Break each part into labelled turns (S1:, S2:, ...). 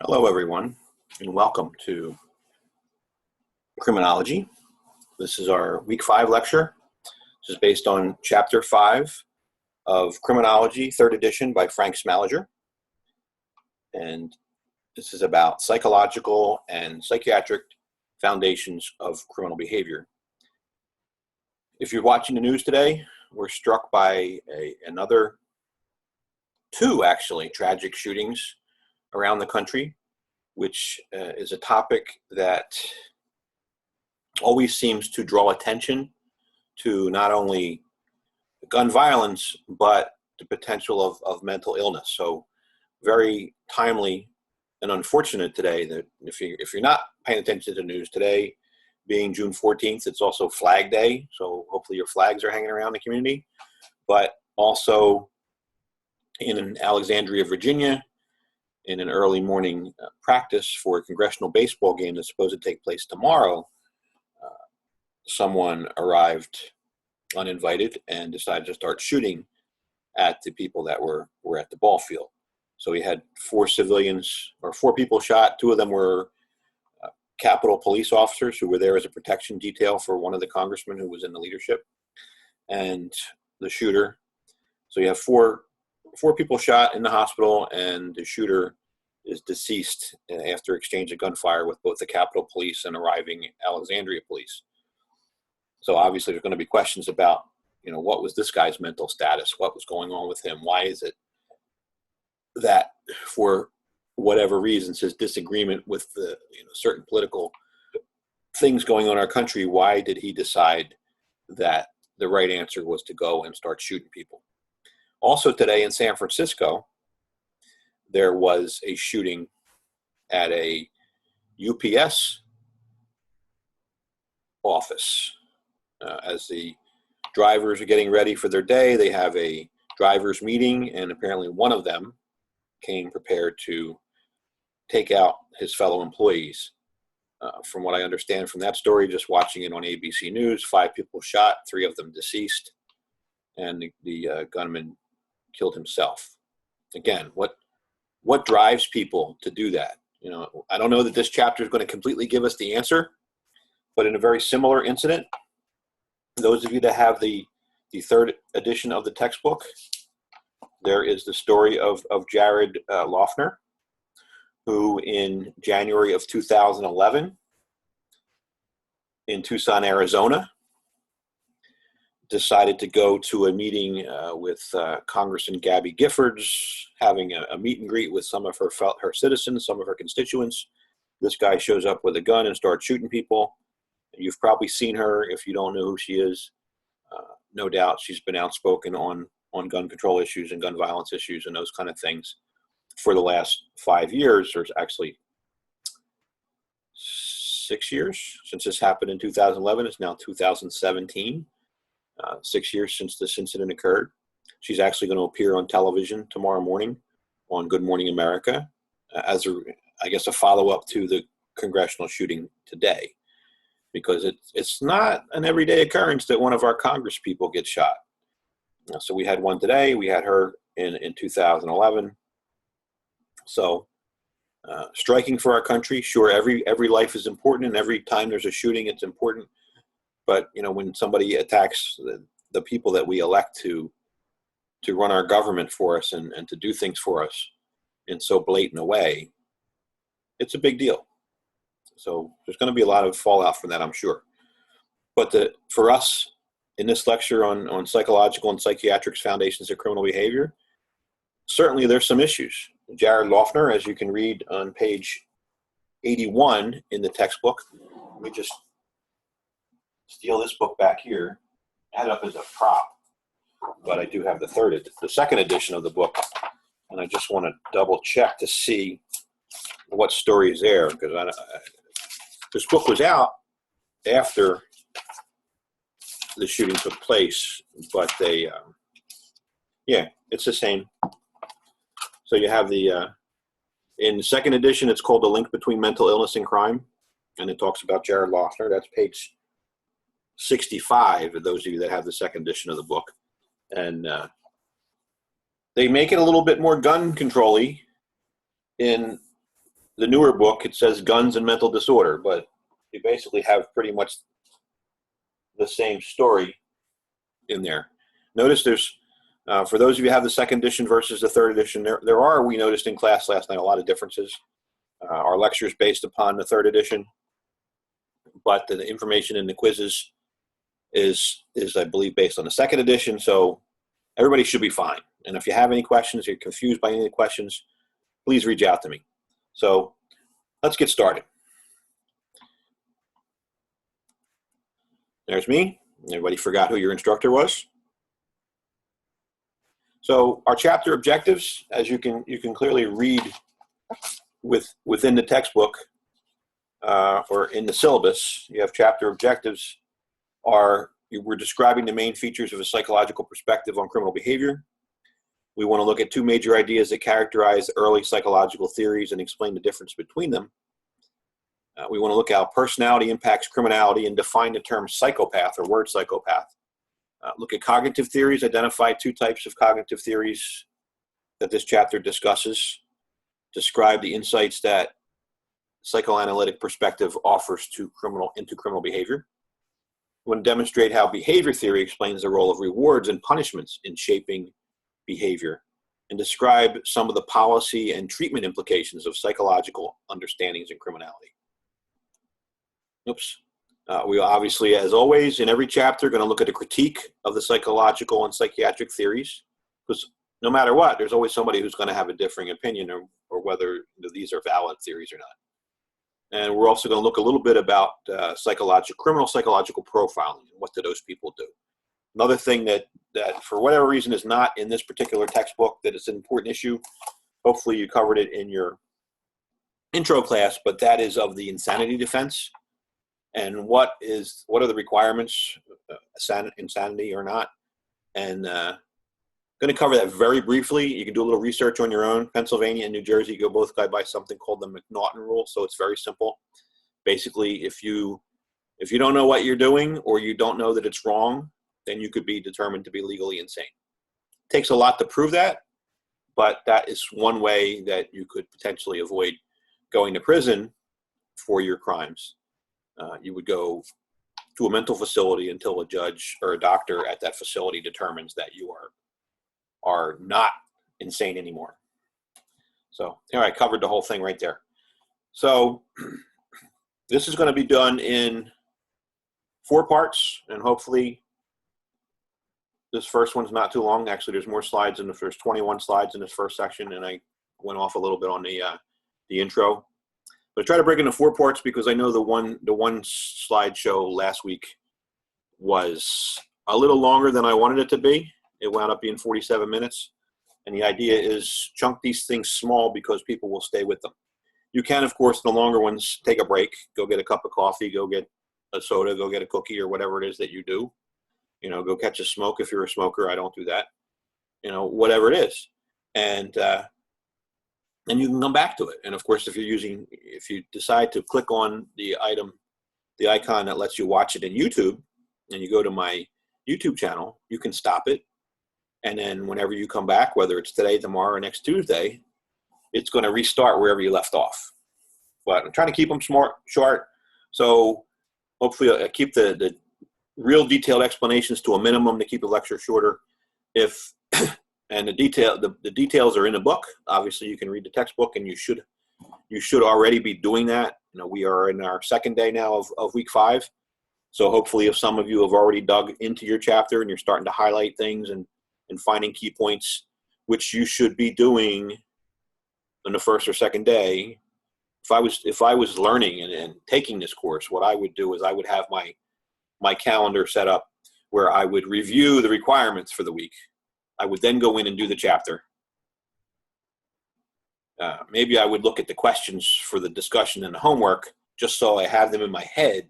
S1: Hello, everyone, and welcome to Criminology. This is our Week 5 lecture. This is based on Chapter 5 of Criminology, 3rd edition by Frank Smaliger. And this is about psychological and psychiatric foundations of criminal behavior. If you're watching the news today, we're struck by another two, actually, tragic shootings around the country, which is a topic that always seems to draw attention to not only gun violence, but the potential of mental illness. So very timely and unfortunate today that if you're not paying attention to the news today, being June 14th, it's also Flag Day. So hopefully your flags are hanging around the community. But also in Alexandria, Virginia, in an early morning practice for a congressional baseball game that's supposed to take place tomorrow, someone arrived uninvited and decided to start shooting at the people that were at the ball field. So we had four people shot. Two of them were Capitol police officers who were there as a protection detail for one of the congressmen who was in the leadership, and the shooter. So you have four people shot in the hospital, and the shooter is deceased after exchange of gunfire with both the Capitol Police and arriving Alexandria Police. So obviously there's going to be questions about, what was this guy's mental status? What was going on with him? Why is it that for whatever reasons, his disagreement with the certain political things going on in our country, why did he decide that the right answer was to go and start shooting people? Also today in San Francisco, there was a shooting at a UPS office. As the drivers are getting ready for their day, they have a drivers meeting, and apparently one of them came prepared to take out his fellow employees. From what I understand from that story, just watching it on ABC News, 5 people shot, 3 of them deceased, and the gunman killed himself. Again, what drives people to do that? I don't know that this chapter is going to completely give us the answer, but in a very similar incident, those of you that have the 3rd edition of the textbook, there is the story of Jared Loughner, who in January of 2011 in Tucson, Arizona, decided to go to a meeting with Congressman Gabby Giffords, having a meet and greet with some of her citizens, some of her constituents. This guy shows up with a gun and starts shooting people. You've probably seen her. If you don't know who she is, no doubt she's been outspoken on gun control issues and gun violence issues and those kind of things for the last 5 years, or actually 6 years since this happened in 2011. It's now 2017. 6 years since this incident occurred. She's actually going to appear on television tomorrow morning on Good Morning America as a follow-up to the congressional shooting today, because it's not an everyday occurrence that one of our Congress people gets shot. So we had one today. We had her in 2011. So striking for our country. Sure, every life is important, and every time there's a shooting, it's important. But when somebody attacks the people that we elect to run our government for us and to do things for us in so blatant a way, it's a big deal. So there's going to be a lot of fallout from that, I'm sure. But for us in this lecture on psychological and psychiatric foundations of criminal behavior, certainly there's some issues. Jared Loughner, as you can read on page 81 in the textbook, let me just steal this book back here, add it up as a prop, but I do have the 2nd edition of the book, and I just want to double check to see what story is there, because this book was out after the shooting took place, but it's the same. So you have in the 2nd edition, it's called The Link Between Mental Illness and Crime, and it talks about Jared Loughner. That's page 65, for those of you that have the 2nd edition of the book. And they make it a little bit more gun control-y in the newer book, it says guns and mental disorder, but you basically have pretty much the same story in there. Notice there's, for those of you who have the second edition versus the third edition, there are, we noticed in class last night, a lot of differences. Our lecture is based upon the third edition, but the information in the quizzes is I believe, based on the second edition. So everybody should be fine. And if you have any questions, you're confused by any of the questions, please reach out to me. So let's get started. There's me. Everybody forgot who your instructor was. So our chapter objectives, as you can clearly read within the textbook or in the syllabus, you have chapter objectives we're describing the main features of a psychological perspective on criminal behavior. We want to look at two major ideas that characterize early psychological theories and explain the difference between them. We want to look at how personality impacts criminality and define the term psychopath or word psychopath. Look at cognitive theories, identify two types of cognitive theories that this chapter discusses, describe the insights that psychoanalytic perspective offers to criminal behavior. We want to demonstrate how behavior theory explains the role of rewards and punishments in shaping behavior, and describe some of the policy and treatment implications of psychological understandings in criminality. We obviously, as always, in every chapter, are going to look at a critique of the psychological and psychiatric theories, because no matter what, there's always somebody who's going to have a differing opinion or whether these are valid theories or not. And we're also going to look a little bit about criminal psychological profiling and what do those people do. Another thing that for whatever reason is not in this particular textbook that is an important issue, hopefully you covered it in your intro class, but that is of the insanity defense. And what are the requirements, insanity or not? And going to cover that very briefly. You can do a little research on your own. Pennsylvania and New Jersey go both by something called the McNaughton rule, so it's very simple. Basically, if you don't know what you're doing or you don't know that it's wrong, then you could be determined to be legally insane. It takes a lot to prove that, but that is one way that you could potentially avoid going to prison for your crimes. You would go to a mental facility until a judge or a doctor at that facility determines that you are not insane anymore. So here I covered the whole thing right there. So this is going to be done in 4 parts, and hopefully this first one's not too long. Actually, there's more slides there's 21 slides in this first section, and I went off a little bit on the intro. But I try to break into 4 parts because I know the one slideshow last week was a little longer than I wanted it to be. It wound up being 47 minutes. And the idea is chunk these things small because people will stay with them. You can, of course, the longer ones, take a break, go get a cup of coffee, go get a soda, go get a cookie or whatever it is that you do. Go catch a smoke if you're a smoker. I don't do that. Whatever it is. And you can come back to it. And of course, if you decide to click on the icon that lets you watch it in YouTube, and you go to my YouTube channel, you can stop it. And then whenever you come back, whether it's today, tomorrow, or next Tuesday, it's going to restart wherever you left off. But I'm trying to keep them short. So hopefully I'll keep the real detailed explanations to a minimum to keep the lecture shorter. And the details are in the book. Obviously, you can read the textbook, and you should already be doing that. We are in our second day now of week 5. So hopefully, if some of you have already dug into your chapter and you're starting to highlight things and finding key points, which you should be doing on the first or second day. If I was learning and taking this course, what I would do is I would have my calendar set up where I would review the requirements for the week. I would then go in and do the chapter. Maybe I would look at the questions for the discussion and the homework just so I have them in my head,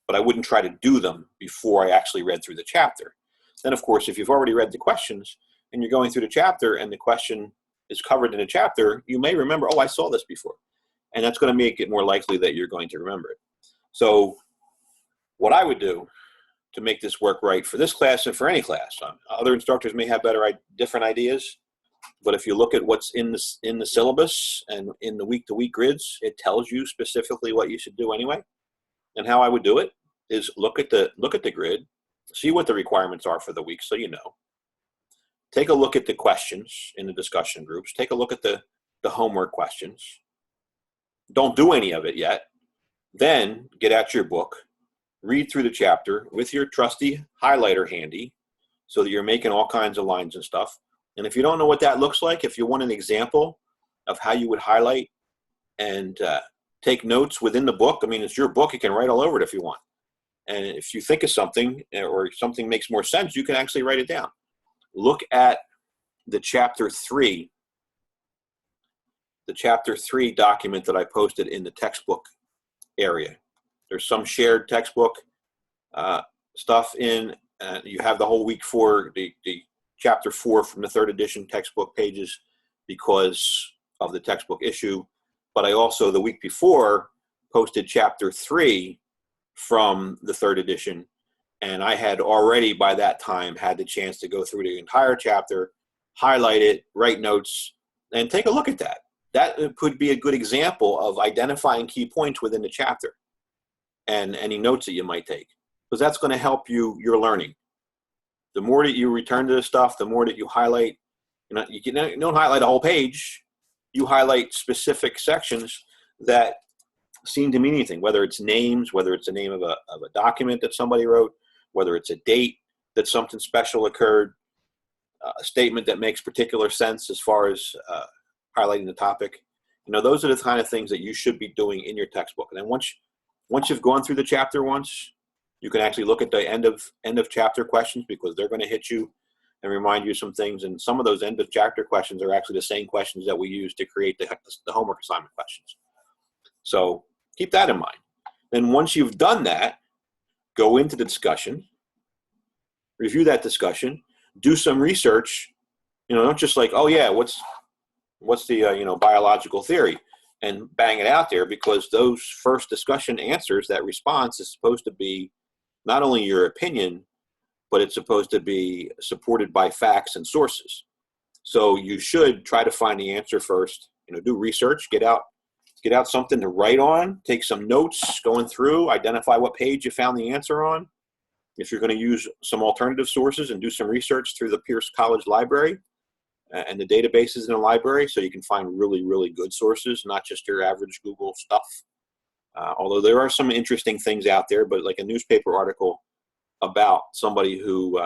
S1: but I wouldn't try to do them before I actually read through the chapter. Then, of course, if you've already read the questions and you're going through the chapter and the question is covered in a chapter, you may remember, oh, I saw this before. And that's going to make it more likely that you're going to remember it. So what I would do to make this work right for this class and for any class, other instructors may have different ideas, But if you look at what's in the syllabus and in the week-to-week grids, it tells you specifically what you should do anyway. And how I would do it is look at the grid, see what the requirements are for the week so you know. Take a look at the questions in the discussion groups. Take a look at the homework questions. Don't do any of it yet. Then get out your book, read through the chapter with your trusty highlighter handy so that you're making all kinds of lines and stuff. And if you don't know what that looks like, if you want an example of how you would highlight and take notes within the book, I mean, it's your book. You can write all over it if you want. And if you think of something or something makes more sense, you can actually write it down. Look at the chapter 3 document that I posted in the textbook area. There's some shared textbook stuff in. You have the whole week for the chapter 4 from the 3rd edition textbook pages because of the textbook issue. But I also, the week before, posted chapter 3 from the 3rd edition. And I had already, by that time, had the chance to go through the entire chapter, highlight it, write notes, and take a look at that. That could be a good example of identifying key points within the chapter and any notes that you might take, because that's going to help your learning. The more that you return to the stuff, the more that you highlight. You don't highlight a whole page. You highlight specific sections that seem to mean anything, whether it's names, whether it's the name of a document that somebody wrote, whether it's a date that something special occurred, a statement that makes particular sense as far as highlighting the topic. Those are the kind of things that you should be doing in your textbook. And then once you've gone through the chapter once, you can actually look at the end of chapter questions, because they're going to hit you and remind you some things. And some of those end of chapter questions are actually the same questions that we use to create the homework assignment questions. So keep that in mind. Then once you've done that, go into the discussion, review that discussion, do some research. Don't just like, oh yeah, what's the biological theory, and bang it out there, because those first discussion answers, that response is supposed to be not only your opinion, but it's supposed to be supported by facts and sources. So you should try to find the answer first. Do research, get out something to write on, take some notes going through, identify what page you found the answer on. If you're going to use some alternative sources, and do some research through the Pierce College Library and the databases in the library, so you can find really, really good sources, not just your average Google stuff. Although there are some interesting things out there, but like a newspaper article about somebody who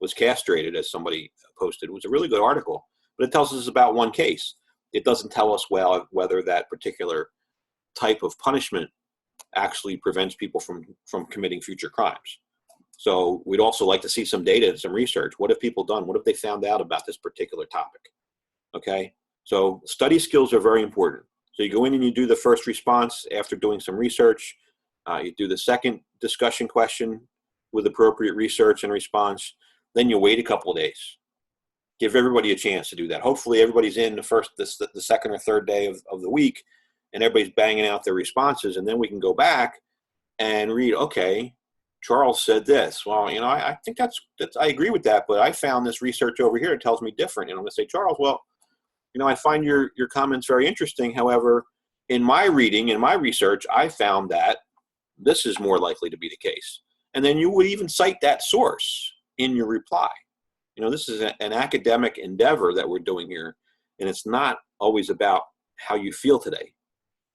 S1: was castrated, as somebody posted, was a really good article, but it tells us about one case. It doesn't tell us whether that particular type of punishment actually prevents people from committing future crimes. So we'd also like to see some data and some research. What have people done? What have they found out about this particular topic? Okay, so study skills are very important. So you go in and you do the first response after doing some research. You do the second discussion question with appropriate research and response. Then you wait a couple of days. Give everybody a chance to do that. Hopefully everybody's in the second or third day of the week, and everybody's banging out their responses, and then we can go back and read, okay, Charles said this. Well, I think that's I agree with that, but I found this research over here that tells me different. And I'm going to say, Charles, well, I find your comments very interesting. However, in my reading, in my research, I found that this is more likely to be the case. And then you would even cite that source in your reply. This is an academic endeavor that we're doing here, and it's not always about how you feel today,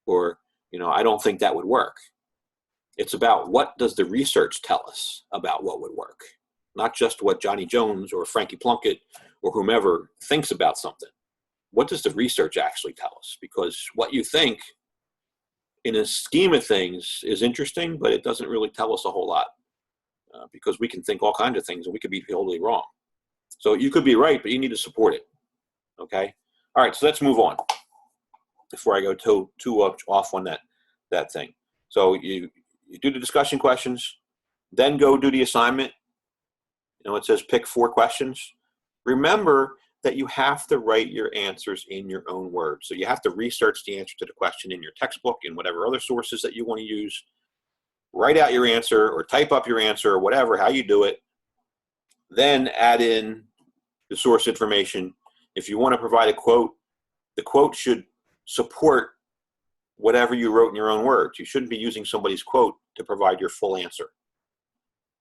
S1: or, I don't think that would work. It's about what does the research tell us about what would work, not just what Johnny Jones or Frankie Plunkett or whomever thinks about something. What does the research actually tell us? Because what you think in a scheme of things is interesting, but it doesn't really tell us a whole lot, because we can think all kinds of things and we could be totally wrong. So you could be right, but you need to support it. Okay. All right. So let's move on before I go too off on that thing. So you do the discussion questions, then go do the assignment. It says pick 4 questions. Remember that you have to write your answers in your own words. So you have to research the answer to the question in your textbook and whatever other sources that you want to use. Write out your answer or type up your answer or whatever, how you do it. Then add in the source information If you want to provide a quote, the quote should support whatever you wrote in your own words. You shouldn't be using somebody's quote to provide your full answer.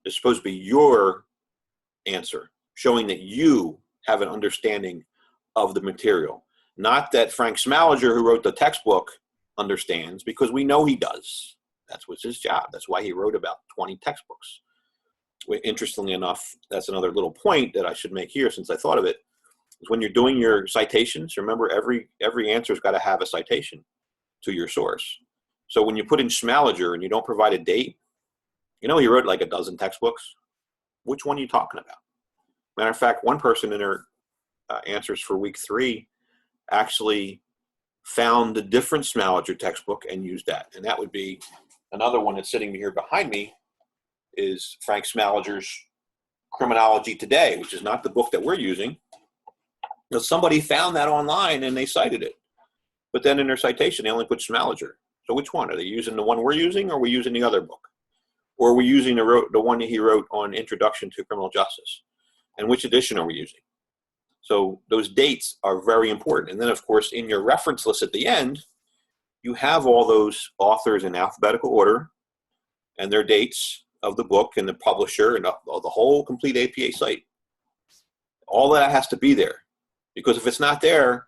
S1: It's supposed to be your answer, showing that you have an understanding of the material. Not that Frank Smaliger, who wrote the textbook, understands, because we know he does. That's what's his job. That's why he wrote about 20 textbooks. Interestingly enough, that's another little point that I should make here, since I thought of it, is when you're doing your citations, remember every answer's got to have a citation to your source. So when you put in Smaliger and you don't provide a date, he wrote like a dozen textbooks. Which one are you talking about? Matter of fact, one person in her answers for week 3 actually found the different Smaliger textbook and used that. And that would be another one that's sitting here behind me, is Frank Smaliger's Criminology Today, which is not the book that we're using. Now, somebody found that online and they cited it. But then in their citation, they only put Smaliger. So which one? Are they using the one we're using, or are we using the other book? Or are we using the one that he wrote on Introduction to Criminal Justice? And which edition are we using? So those dates are very important. And then, of course, in your reference list at the end, you have all those authors in alphabetical order and their dates of the book and the publisher and the whole complete APA site. All that has to be there. Because if it's not there,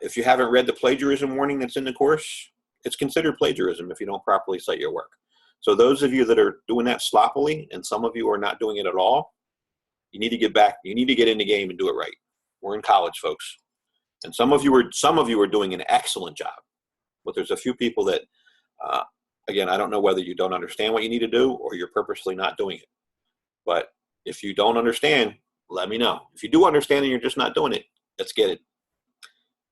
S1: if you haven't read the plagiarism warning that's in the course, it's considered plagiarism if you don't properly cite your work. So those of you that are doing that sloppily, and some of you are not doing it at all, you need to get back. You need to get in the game and do it right. We're in college, folks. And some of you are doing an excellent job. But there's a few people that, again, I don't know whether you don't understand what you need to do or you're purposely not doing it. But if you don't understand, let me know. If you do understand and you're just not doing it, let's get it.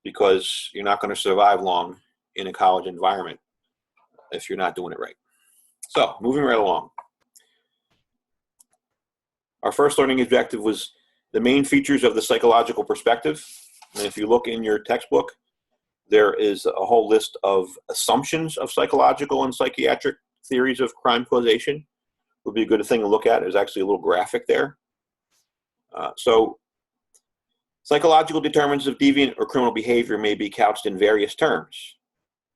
S1: Because you're not going to survive long in a college environment if you're not doing it right. So, moving right along. Our first learning objective was the main features of the psychological perspective. And if you look in your textbook, there is a whole list of assumptions of psychological and psychiatric theories of crime causation. Would be a good thing to look at. There's actually a little graphic there. So, psychological determinants of deviant or criminal behavior may be couched in various terms: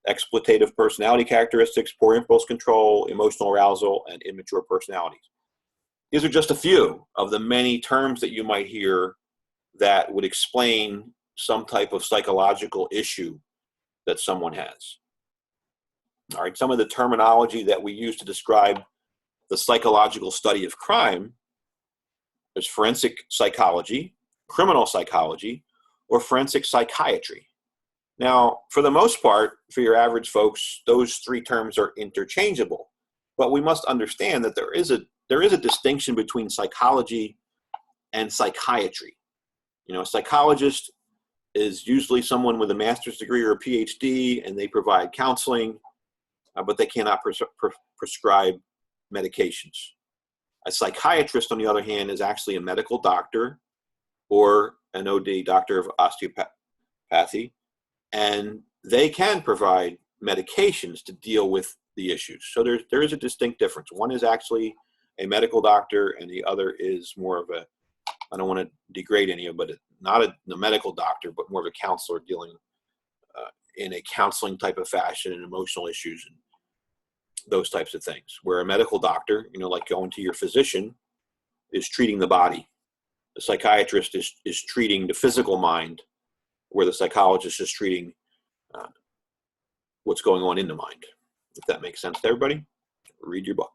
S1: exploitative personality characteristics, poor impulse control, emotional arousal, and immature personalities. These are just a few of the many terms that you might hear that would explain some type of psychological issue that someone has. All right, some of the terminology that we use to describe the psychological study of crime is forensic psychology, criminal psychology, or forensic psychiatry. Now, for the most part, for your average folks, those 3 terms are interchangeable. But we must understand that there is a distinction between psychology and psychiatry. A psychologist is usually someone with a master's degree or a PhD, and they provide counseling, but they cannot prescribe medications. A psychiatrist, on the other hand, is actually a medical doctor or an OD, doctor of osteopathy, and they can provide medications to deal with the issues. So there is a distinct difference. One is actually a medical doctor, and the other is more of a, I don't want to degrade any of them, but not a medical doctor, but more of a counselor dealing in a counseling type of fashion and emotional issues and those types of things. Where a medical doctor, like going to your physician, is treating the body. The psychiatrist is treating the physical mind, where the psychologist is treating what's going on in the mind. If that makes sense to everybody, read your book.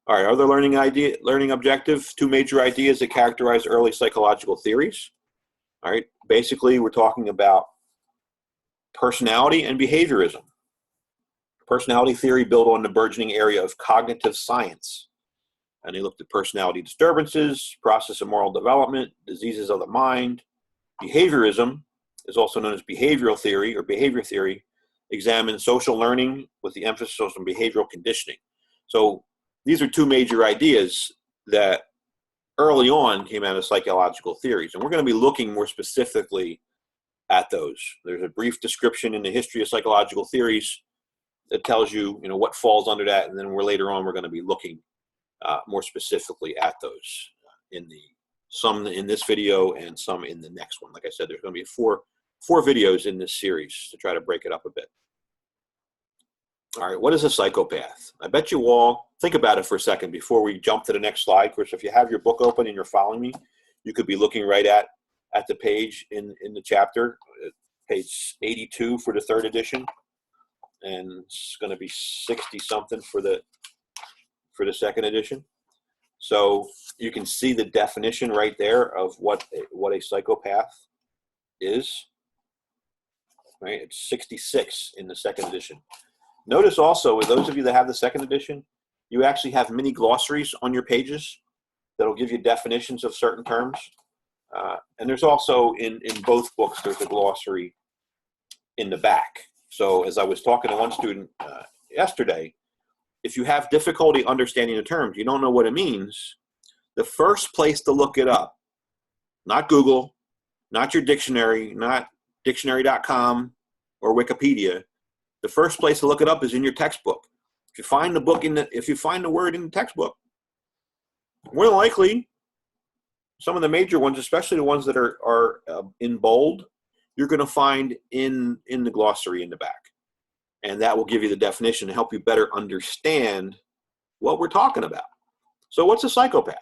S1: All right, other learning objective, 2 major ideas that characterize early psychological theories. All right, basically we're talking about personality and behaviorism. Personality theory built on the burgeoning area of cognitive science. And they looked at personality disturbances, process of moral development, diseases of the mind. Behaviorism is also known as behavioral theory or behavior theory, examines social learning with the emphasis on behavioral conditioning. So these are 2 major ideas that early on came out of psychological theories. And we're going to be looking more specifically at those. There's a brief description in the history of psychological theories that tells you, what falls under that. And then later on, we're going to be looking more specifically at those in the some in this video and some in the next one. Like I said, there's going to be four videos in this series to try to break it up a bit. All right, what is a psychopath? I bet you all think about it for a second before we jump to the next slide. Of course, if you have your book open and you're following me, you could be looking right at the page in the chapter, page 82 for the 3rd edition, and it's going to be 60 something for the 2nd edition. So you can see the definition right there of what a psychopath is. Right, it's 66 in the 2nd edition. Notice also, with those of you that have the 2nd edition, you actually have mini glossaries on your pages that'll give you definitions of certain terms. And there's also, in both books, there's a glossary in the back. So as I was talking to one student yesterday, if you have difficulty understanding the terms, you don't know what it means, the first place to look it up, not Google, not your dictionary, not dictionary.com or Wikipedia, the first place to look it up is in your textbook. If you find the word in the textbook, more than likely, some of the major ones, especially the ones that are in bold, you're going to find in the glossary in the back. And that will give you the definition to help you better understand what we're talking about. So what's a psychopath?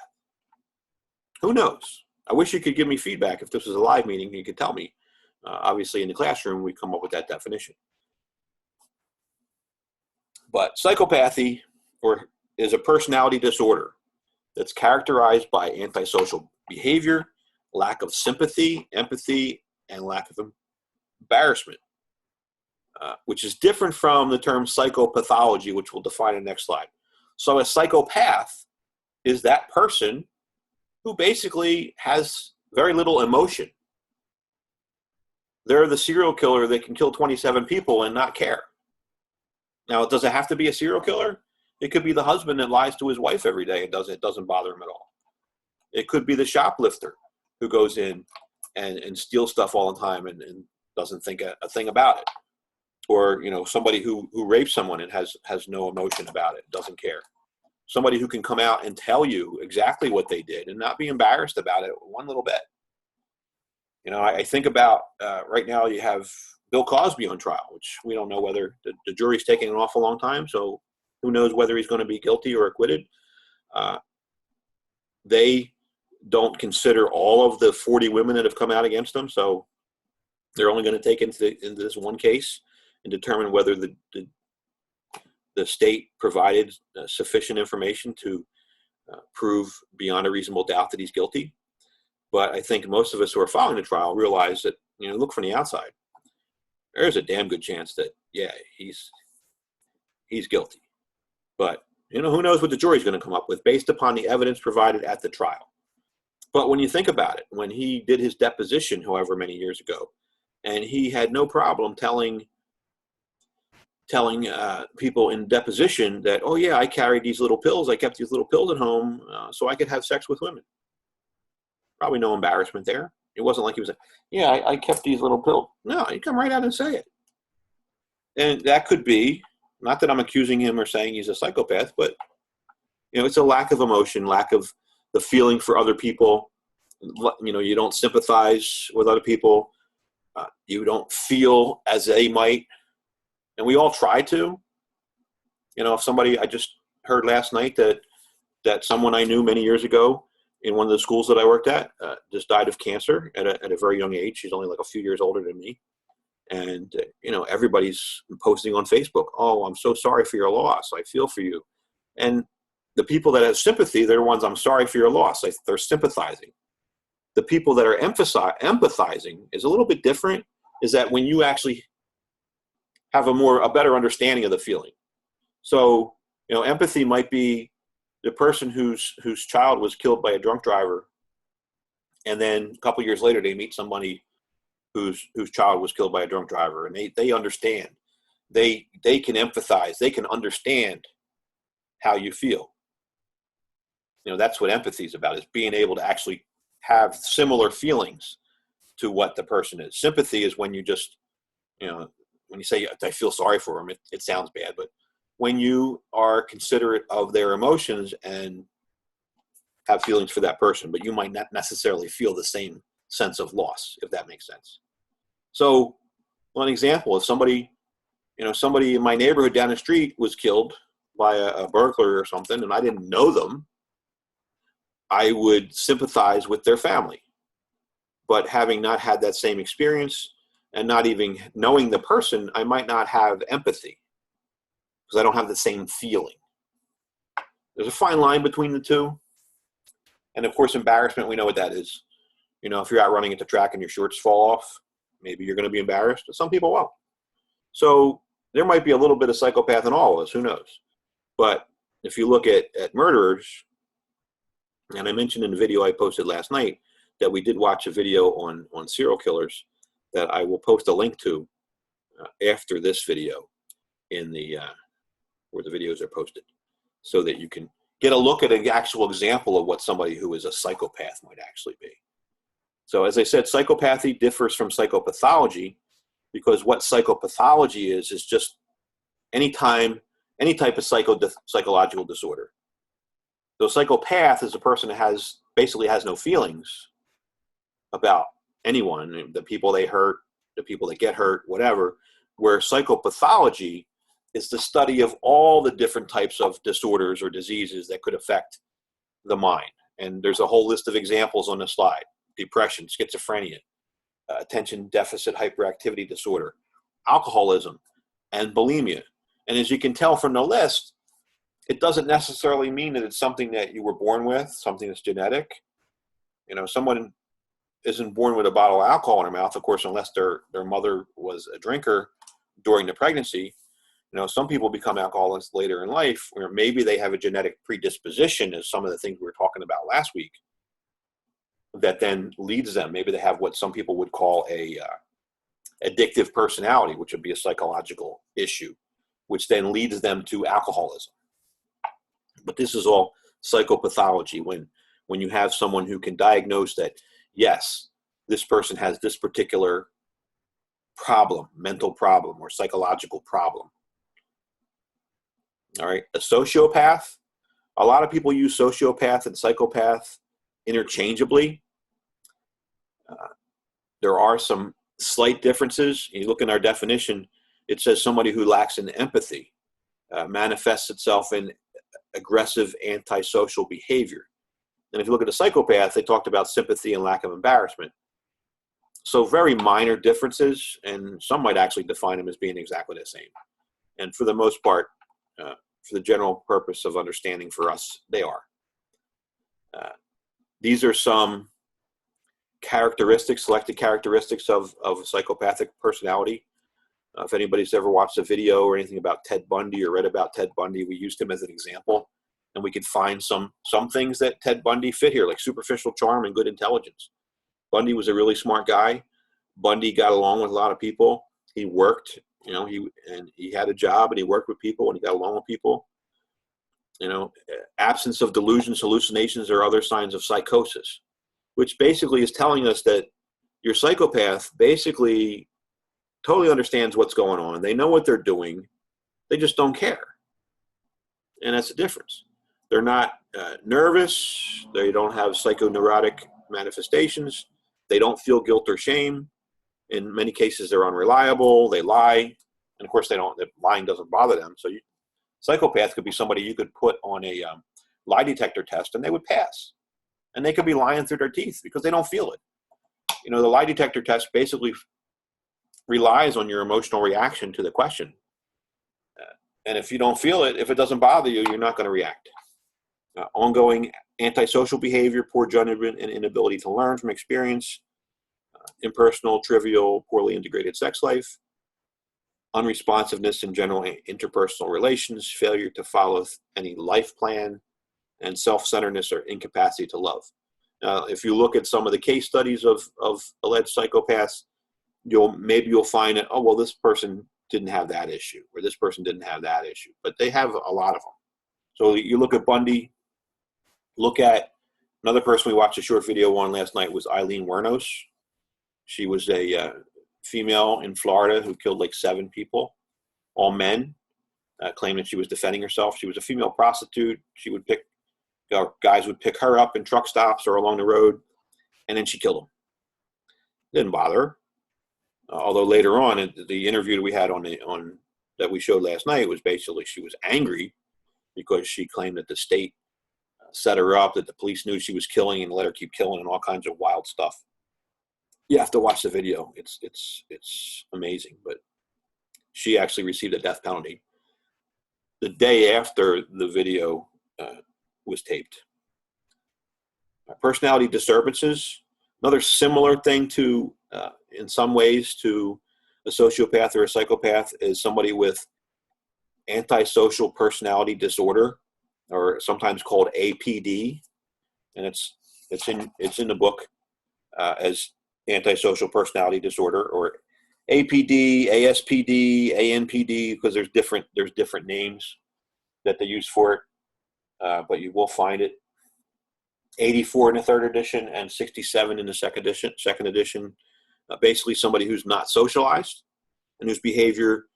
S1: Who knows? I wish you could give me feedback. If this was a live meeting, you could tell me. Obviously, in the classroom, we come up with that definition. But psychopathy is a personality disorder that's characterized by antisocial behavior, lack of sympathy, empathy, and lack of embarrassment, which is different from the term psychopathology, which we'll define in the next slide. So a psychopath is that person who basically has very little emotion. They're the serial killer that can kill 27 people and not care. Now, does it have to be a serial killer? It could be the husband that lies to his wife every day. It doesn't bother him at all. It could be the shoplifter who goes in and steals stuff all the time and doesn't think a thing about it. Or, somebody who rapes someone and has no emotion about it, doesn't care. Somebody who can come out and tell you exactly what they did and not be embarrassed about it one little bit. I think about right now you have Bill Cosby on trial, which we don't know whether the jury's taking an awful long time, so who knows whether he's going to be guilty or acquitted. They don't consider all of the 40 women that have come out against him, so they're only going to take into this one case and determine whether the state provided sufficient information to prove beyond a reasonable doubt that he's guilty. But I think most of us who are following the trial realize that, look from the outside, there's a damn good chance that, yeah, he's guilty. But, who knows what the jury's going to come up with based upon the evidence provided at the trial. But when you think about it, when he did his deposition, however many years ago, and he had no problem telling people in deposition that, oh yeah, I carried these little pills, I kept these little pills at home so I could have sex with women. Probably no embarrassment there. It wasn't like he was like, yeah, I kept these little pills. No, you come right out and say it. And that could be, not that I'm accusing him or saying he's a psychopath, but it's a lack of emotion, lack of the feeling for other people. You don't sympathize with other people. You don't feel as they might. And we all try to. If somebody, I just heard last night that someone I knew many years ago in one of the schools that I worked at just died of cancer at a very young age. She's only like a few years older than me. And, everybody's posting on Facebook, oh, I'm so sorry for your loss. I feel for you. And the people that have sympathy, they're the ones, I'm sorry for your loss. They're sympathizing. The people that are empathizing is a little bit different, is that when you actually have a better understanding of the feeling. So, empathy might be the person whose child was killed by a drunk driver, and then a couple years later they meet somebody whose child was killed by a drunk driver, and they understand. They can empathize. They can understand how you feel. That's what empathy is about, is being able to actually have similar feelings to what the person is. Sympathy is when you just, when you say, I feel sorry for them, it sounds bad, but when you are considerate of their emotions and have feelings for that person, but you might not necessarily feel the same sense of loss, if that makes sense. So, one example, if somebody in my neighborhood down the street was killed by a burglar or something, and I didn't know them, I would sympathize with their family. But having not had that same experience and not even knowing the person, I might not have empathy because I don't have the same feeling. There's a fine line between the two. And of course, embarrassment, we know what that is. If you're out running at the track and your shorts fall off, maybe you're going to be embarrassed, but some people won't. So there might be a little bit of psychopath in all of us, who knows? But if you look at murderers, and I mentioned in the video I posted last night that we did watch a video on serial killers that I will post a link to after this video in the where the videos are posted, so that you can get a look at an actual example of what somebody who is a psychopath might actually be. So as I said, psychopathy differs from psychopathology because what psychopathology is just any type of psychological disorder. So psychopath is a person that basically has no feelings about anyone, the people they hurt, the people that get hurt, whatever, where psychopathology is the study of all the different types of disorders or diseases that could affect the mind. And there's a whole list of examples on the slide: depression, schizophrenia, attention deficit hyperactivity disorder, alcoholism, and bulimia. And as you can tell from the list, it doesn't necessarily mean that it's something that you were born with, something that's genetic. Someone isn't born with a bottle of alcohol in their mouth, of course, unless their mother was a drinker during the pregnancy. Some people become alcoholics later in life, where maybe they have a genetic predisposition, as some of the things we were talking about last week, that then leads them. Maybe they have what some people would call a addictive personality, which would be a psychological issue, which then leads them to alcoholism. But this is all psychopathology, when you have someone who can diagnose that, yes, this person has this particular problem, mental problem or psychological problem. All right, a sociopath, a lot of people use sociopath and psychopath interchangeably. There are some slight differences. You look in our definition, it says somebody who lacks in empathy manifests itself in aggressive antisocial behavior. And if you look at a psychopath, they talked about sympathy and lack of embarrassment. So very minor differences, and some might actually define them as being exactly the same. And for the most part, for the general purpose of understanding for us, they are. These are some selected characteristics of a psychopathic personality. If anybody's ever watched a video or anything about Ted Bundy or read about Ted Bundy, we used him as an example. And we could find some things that Ted Bundy fit here, like superficial charm and good intelligence. Bundy was a really smart guy. Bundy got along with a lot of people. He worked, he had a job and he worked with people and he got along with people. Absence of delusions, hallucinations, or other signs of psychosis, which basically is telling us that your psychopath basically totally understands what's going on. They know what they're doing. They just don't care. And that's the difference. They're not nervous. They don't have psychoneurotic manifestations. They don't feel guilt or shame. In many cases, they're unreliable. They lie. And of course, lying doesn't bother them. So psychopath could be somebody you could put on a lie detector test and they would pass. And they could be lying through their teeth because they don't feel it. The lie detector test basically relies on your emotional reaction to the question. And if you don't feel it, if it doesn't bother you, you're not going to react. Ongoing antisocial behavior, poor judgment, and inability to learn from experience, impersonal, trivial, poorly integrated sex life, unresponsiveness in general interpersonal relations, failure to follow any life plan, and self-centeredness or incapacity to love. If you look at some of the case studies of alleged psychopaths, you'll find that, this person didn't have that issue, or this person didn't have that issue, but they have a lot of them. So you look at Bundy, look at another person we watched a short video on last night was Eileen Wuornos. She was a female in Florida who killed like 7 people, all men, claiming that she was defending herself. She was a female prostitute. She would pick guys would pick her up in truck stops or along the road, and then she killed them. Didn't bother her. Although later on, in the interview that we had that we showed last night was basically she was angry because she claimed that the state set her up, that the police knew she was killing and let her keep killing and all kinds of wild stuff. You have to watch the video. It's amazing. But she actually received a death penalty the day after the video was taped. Personality disturbances, another similar thing to, in some ways, to a sociopath or a psychopath, is somebody with antisocial personality disorder, or sometimes called APD, and it's in the book as antisocial personality disorder, or APD, ASPD, ANPD, because there's different names that they use for it, but you will find it. 84 in the third edition and 67 in the second edition. Basically, somebody who's not socialized and whose behavior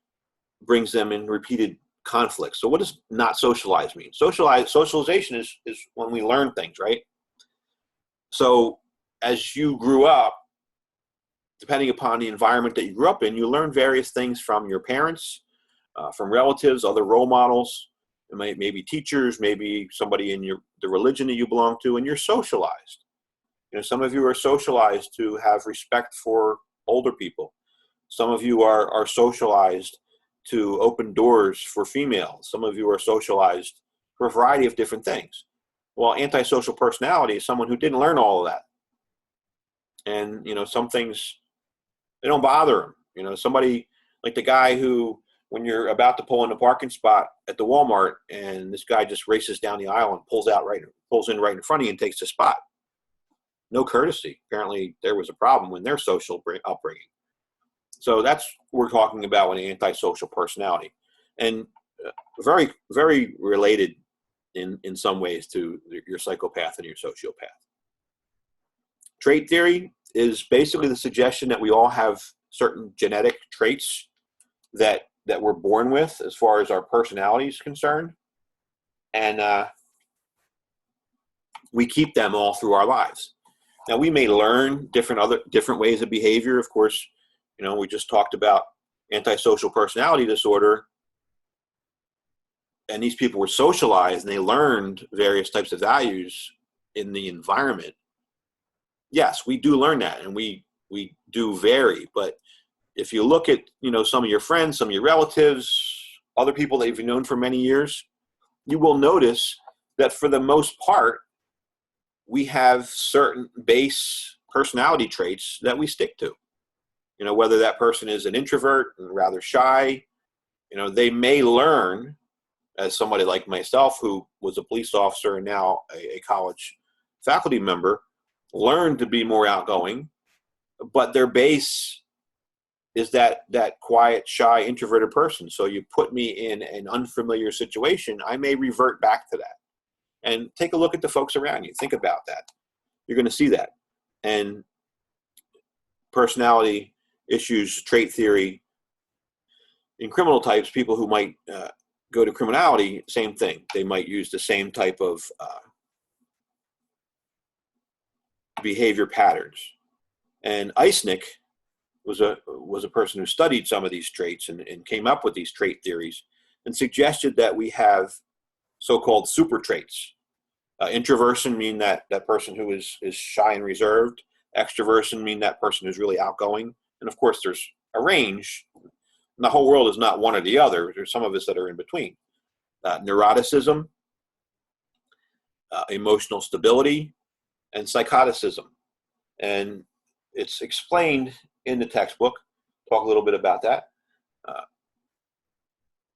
S1: brings them in repeated conflicts. So what does not socialized mean? Socialization is when we learn things, right? So as you grew up, depending upon the environment that you grew up in, you learn various things from your parents, from relatives, other role models, maybe teachers, maybe somebody in the religion that you belong to, and you're socialized. Some of you are socialized to have respect for older people. Some of you are socialized to open doors for females. Some of you are socialized for a variety of different things. Well, antisocial personality is someone who didn't learn all of that. And, some things, they don't bother them. Somebody like the guy who, when you're about to pull in the parking spot at the Walmart, and this guy just races down the aisle and pulls in right in front of you and takes the spot. No courtesy. Apparently there was a problem in their social upbringing. So that's what we're talking about with an antisocial personality. And very, very related in some ways to your psychopath and your sociopath. Trait theory is basically the suggestion that we all have certain genetic traits that we're born with as far as our personality is concerned. And we keep them all through our lives. Now, we may learn different ways of behavior. Of course, we just talked about antisocial personality disorder, and these people were socialized and they learned various types of values in the environment. Yes, we do learn that, and we do vary. But if you look at, some of your friends, some of your relatives, other people that you've known for many years, you will notice that for the most part, we have certain base personality traits that we stick to. Whether that person is an introvert and rather shy, they may learn, as somebody like myself who was a police officer and now a college faculty member, learn to be more outgoing, but their base is that quiet, shy, introverted person. So you put me in an unfamiliar situation, I may revert back to that. And take a look at the folks around you. Think about that. You're going to see that. And personality issues, trait theory, in criminal types, people who might go to criminology, same thing. They might use the same type of behavior patterns. And Eisnick was a person who studied some of these traits and came up with these trait theories and suggested that we have so-called super traits. Introversion mean that person who is shy and reserved. Extroversion mean that person who's really outgoing. And of course, there's a range. And the whole world is not one or the other. There's some of us that are in between. Neuroticism, emotional stability, and psychoticism. And it's explained in the textbook. Talk a little bit about that.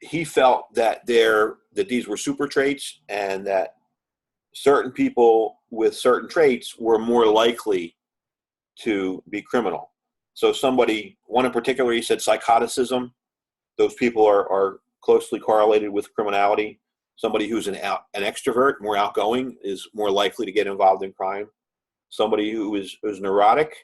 S1: He felt that these were super traits, and that certain people with certain traits were more likely to be criminal. So one in particular, he said psychoticism. Those people are closely correlated with criminality. Somebody who's an extrovert, more outgoing, is more likely to get involved in crime. Somebody who's neurotic,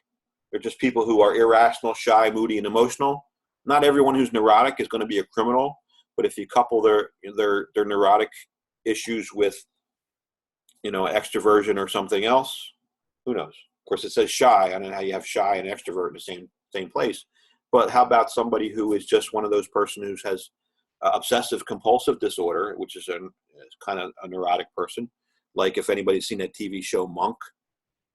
S1: they're just people who are irrational, shy, moody, and emotional. Not everyone who's neurotic is going to be a criminal, but if you couple their neurotic issues with extroversion or something else. Who knows? Of course, it says shy. I don't know how you have shy and extrovert in the same place. But how about somebody who is just one of those person who has obsessive compulsive disorder, which is kind of a neurotic person. Like if anybody's seen that TV show Monk,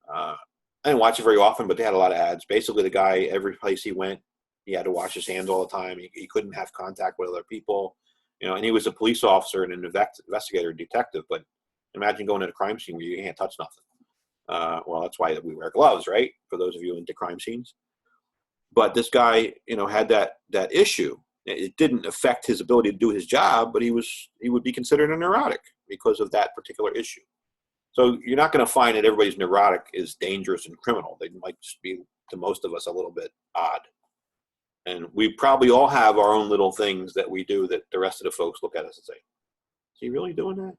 S1: I didn't watch it very often, but they had a lot of ads. Basically, the guy, every place he went, he had to wash his hands all the time. He couldn't have contact with other people, and he was a police officer and an investigator, detective. But imagine going to a crime scene where you can't touch nothing. Well, that's why we wear gloves, right? For those of you into crime scenes. But this guy, had that issue. It didn't affect his ability to do his job, but he would be considered a neurotic because of that particular issue. So you're not going to find that everybody's neurotic is dangerous and criminal. They might just be, to most of us, a little bit odd. And we probably all have our own little things that we do that the rest of the folks look at us and say, is he really doing that?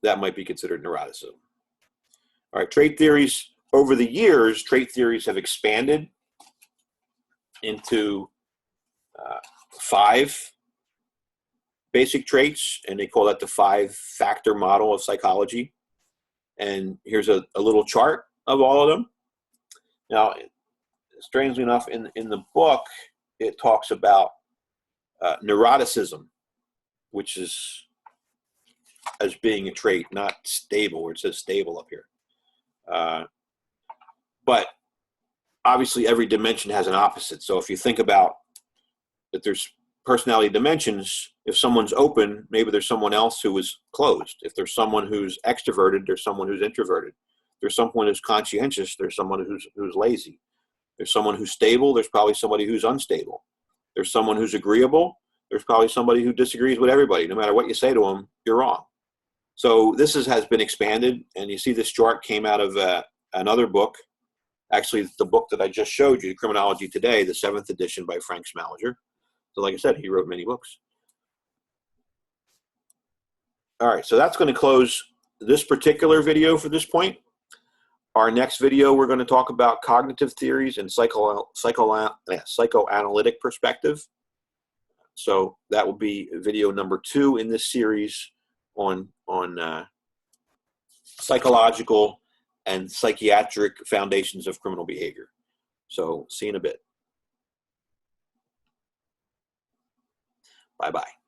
S1: That might be considered neuroticism. All right, trait theories. Over the years, trait theories have expanded into 5 basic traits, and they call that the 5-factor model of psychology. And here's a little chart of all of them. Now, strangely enough, in the book, it talks about neuroticism, which is as being a trait, not stable, where it says stable up here. But obviously, every dimension has an opposite. So if you think about that there's personality dimensions, if someone's open, maybe there's someone else who is closed. If there's someone who's extroverted, there's someone who's introverted. There's someone who's conscientious, there's someone who's lazy. There's someone who's stable, there's probably somebody who's unstable. There's someone who's agreeable, there's probably somebody who disagrees with everybody. No matter what you say to them, you're wrong. So this has been expanded, and you see this chart came out of another book. Actually, the book that I just showed you, Criminology Today, the 7th edition by Frank Smaliger. So like I said, he wrote many books. All right, so that's going to close this particular video for this point. Our next video, we're going to talk about cognitive theories and psychoanalytic perspective. So that will be video number 2 in this series on psychological and psychiatric foundations of criminal behavior. So see you in a bit. Bye-bye.